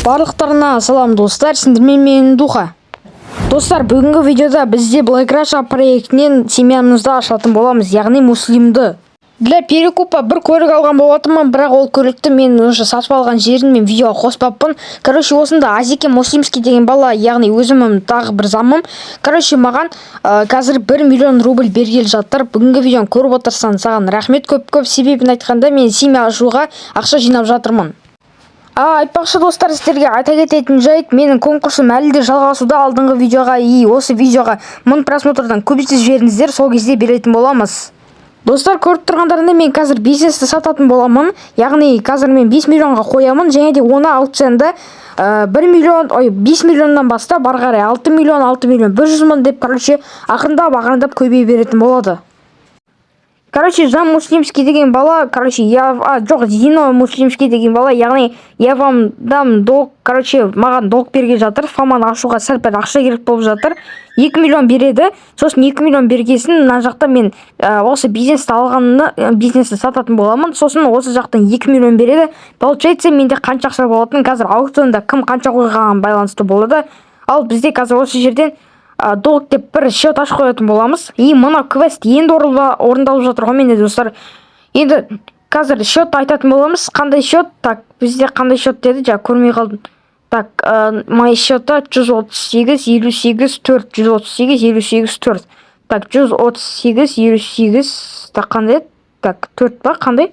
Барлықтарына салам достар, сендермен мен Духа. Достар, бүгінгі видеода бізде Black проектінен семьямызды ашатын боламыз, яғни муслимді. Для перекупа бір көлік алған болатынмын, бірақ ол көлікті мен уже сатып алған жерін мен видеоға қоспаппын. Короче, осында Азеке Муслимский деген бала, яғни өзімім тағы бір замым. Короче, маған қазір 1 миллион рубль бергелі жатыр. Бүгінгі видеоны көріп отырсан, саған рахмет көп. Себебін айтқанда мен семья ашуға ақша жинап жатырмын. Айтпақшы достар, сіздерге айта кететін жайт, менің конкурсым әлі де жалғасуда. Алдыңғы видеоға осы видеоға 1000 просмотрдан көбейте жіберіңіздер, сол кезде беретін боламыз. Достар, көріп тұрғандарында мен қазір бизнесті сататын боламын. Яғни қазір мен 5 миллионға қоямын, және де оны аукционда 5 миллионнан бастап ары қарай 6 миллион 100 мың деп, короче, ақырындап көбейе беретін болады. Короче, Жан Муслимский деген бала, короче, Зино Муслимский деген бала, яғни я вам дам долг, короче, маған долг берген жатыр. Фаманы ашуға сәл-пәл ақша керек болып жатыр. 2 миллион береді. Сосын 2 миллион бергесін, мына жақта мен осы бизнесті алғанына бизнесті сататын боламын. Сосын осы жақтан 2 миллион береді. Получается, менде қанша ақша болатын, қазір аукционда кім қанша қойған байланысты болады. Ал бізде қазір осы жерден долг деп бір счет ашып қоятын боламыз. И мына квест енді орындалып жатыр ғой менде достар. Енді қазір счет айтатын боламыз. Қандай счет? Так, бізде қандай счет деді, жаңа көрмей қалдым. Так, мои счета 138 58 4 138 58 4. Так, 138 58. Так, қандай? Так, 4 ба? Қандай?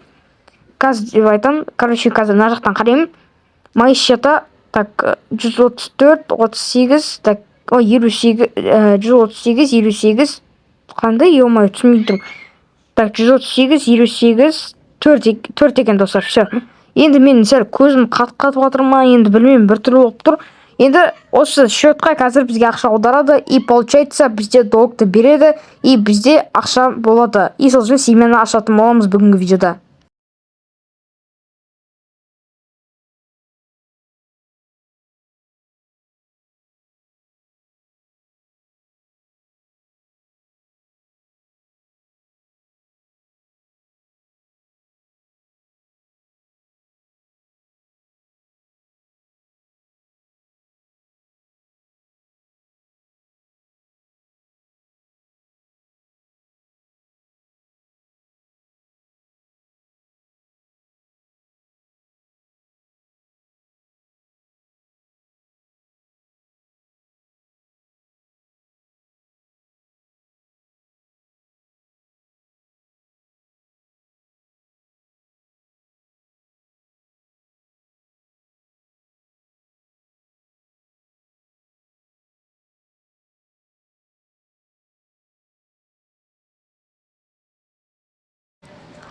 Қазір деп айтам. Короче, қазір мына жақтан қараймын. Мои счета, так, 134 38, так, 138 58 қандай, ё-моё, түсінбеймін. Так, 138 58 4 екен достар. Все. Енді мен сәл көзім қатып жатыр ма, енді білмеймін, бір түрлі болып тұр. Енді осы счетқа қазір бізге ақша аударады, и получается бізде долгты береді, и бізде ақша болады. И сол үшін семьяны ашатын боламыз бүгінгі видеода.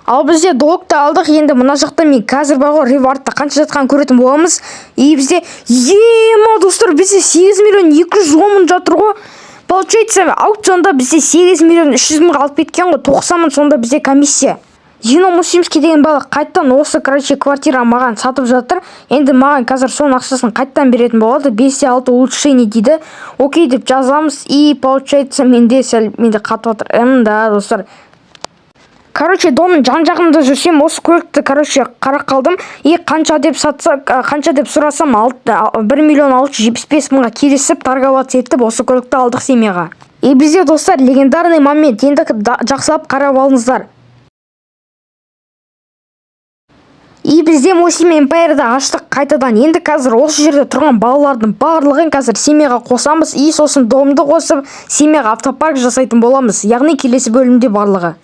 Ал бізде долгты алдық, енді мына жақта мен қазір баға ревардта қанша жатқан көретін боламыз. И бізде, достар, бізде 8 миллион 210 мың жатыр ғой. Получается, аукционда бізде 8 миллион 300 мың алып кеткен ғой, 90 мың сонда бізде комиссия. Зино Муслимский деген бала қайттан осы, короче, квартира маған сатып жатыр. Енді маған қазір соның ақшасын қайттан беретін болады. 5-6 улучшение дейді. Окей деп жазамыз. И получается, менде қатып жатыр. Да, достар. Короче, домның жан-жағында жүрсем, осы көлікті, короче, қарап қалдым. И қанша деп сұрасам, 1 миллион 675 мыңға келісіп, торговаться етіп, осы көлікті алдық семьяға. И бізде, достар, легендарный момент. Енді жақсылап қарап алыңыздар. И бізде Муслим Empire аштық қайтадан. Енді қазір осы жерде тұрған балалардың барлығын қазір семьяға қосамыз. И сосын домды қосып, семьяға автопарк жасайтын боламыз. Яғни келесі бөлімде барлығы.